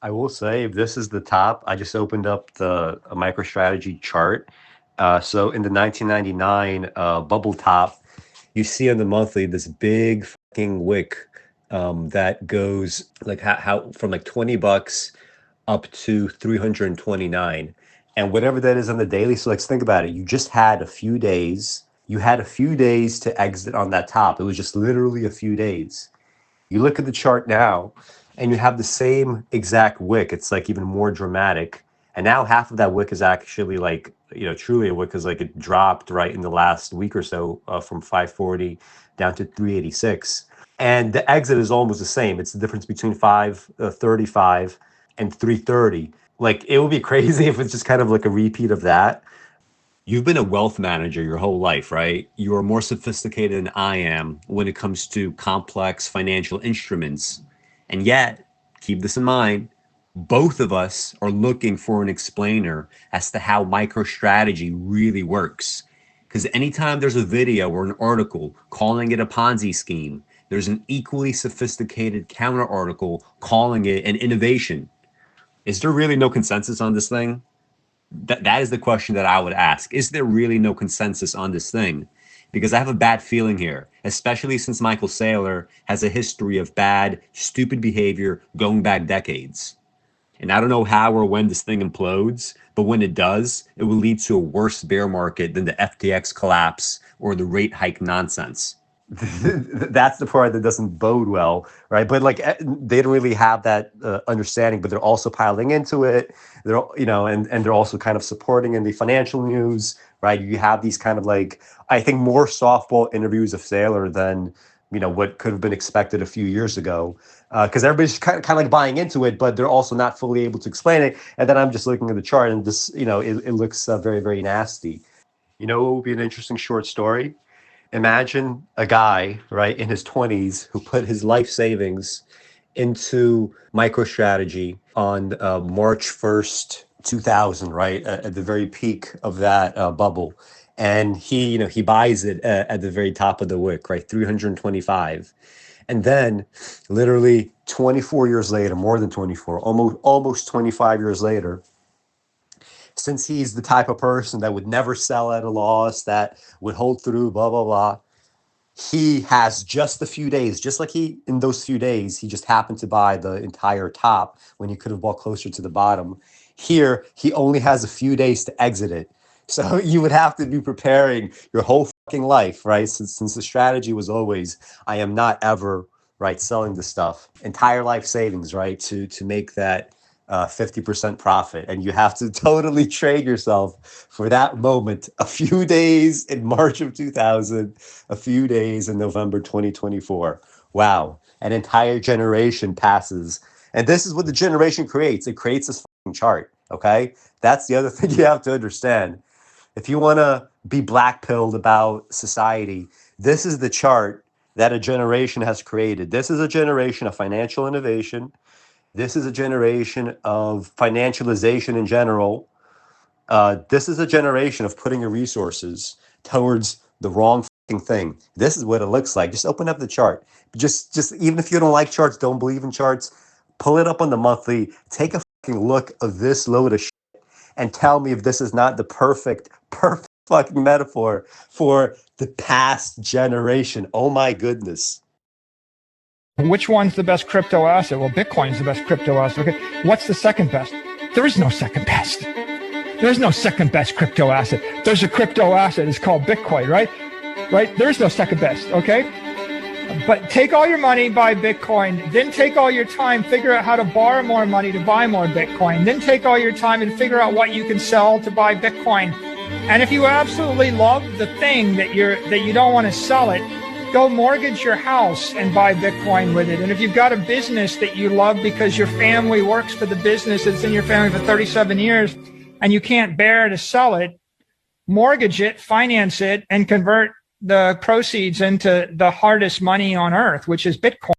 I will say, if this is the top, I just opened up the MicroStrategy chart. So in the 1999 bubble top, you see on the monthly this big fucking wick that goes like how from like $20 up to 329, and whatever that is on the daily. So let's think about it. You just had a few days. You had a few days to exit on that top. It was just literally a few days. You look at the chart now, and you have the same exact wick. It's like even more dramatic. And now half of that wick is actually like, truly a wick, because like it dropped right in the last week or so from 540 down to 386. And the exit is almost the same. It's the difference between 535 and 330. Like, it would be crazy if it's just kind of like a repeat of that. You've been a wealth manager your whole life, right? You are more sophisticated than I am when it comes to complex financial instruments. And yet, keep this in mind, both of us are looking for an explainer as to how MicroStrategy really works. Because anytime there's a video or an article calling it a Ponzi scheme, there's an equally sophisticated counter article calling it an innovation. Is there really no consensus on this thing? That is the question that I would ask. Is there really no consensus on this thing? Because I have a bad feeling here, especially since Michael Saylor has a history of bad, stupid behavior going back decades. And I don't know how or when this thing implodes, but when it does, it will lead to a worse bear market than the FTX collapse or the rate hike nonsense. That's the part that doesn't bode well, right? But like, they don't really have that understanding, but they're also piling into it. They're, and they're also kind of supporting in the financial news, right? You have these kind of like, I think, more softball interviews of Saylor than what could have been expected a few years ago, because everybody's kind of like buying into it, but they're also not fully able to explain it. And then I'm just looking at the chart, and this, it looks very, very nasty. You know what would be an interesting short story? Imagine a guy, right, in his 20s who put his life savings into MicroStrategy on March 1st, 2000, right, at the very peak of that bubble. And he buys it at the very top of the wick, right, 325. And then literally 24 years later, more than 24, almost 25 years later, since he's the type of person that would never sell at a loss, that would hold through, blah, blah, blah, he has just a few days, just like in those few days, he just happened to buy the entire top when he could have bought closer to the bottom. Here, he only has a few days to exit it. So you would have to be preparing your whole fucking life, right? Since the strategy was always, I am not ever, right, selling the stuff. Entire life savings, right, to make that 50% profit. And you have to totally trade yourself for that moment. A few days in March of 2000, a few days in November 2024. Wow. An entire generation passes. And this is what the generation creates. It creates this fucking chart. Okay. That's the other thing you have to understand. If you want to be black-pilled about society, this is the chart that a generation has created. This is a generation of financial innovation. This is a generation of financialization in general. This is a generation of putting your resources towards the wrong thing. This is what it looks like. Just open up the chart. Just even if you don't like charts, don't believe in charts, pull it up on the monthly. Take a look of this load of shit and tell me if this is not the perfect fucking metaphor for the past generation. Oh my goodness. Which one's the best crypto asset? Well, Bitcoin's the best crypto asset. Okay, what's the second best? There is no second best. There's no second best crypto asset. There's a crypto asset. It's called Bitcoin, right? Right? There's no second best, okay? But take all your money, buy Bitcoin. Then take all your time, figure out how to borrow more money to buy more Bitcoin. Then take all your time and figure out what you can sell to buy Bitcoin. And if you absolutely love the thing that you don't want to sell it, go mortgage your house and buy Bitcoin with it. And if you've got a business that you love because your family works for the business, it's in your family for 37 years, and you can't bear to sell it, mortgage it, finance it, and convert the proceeds into the hardest money on earth, which is Bitcoin.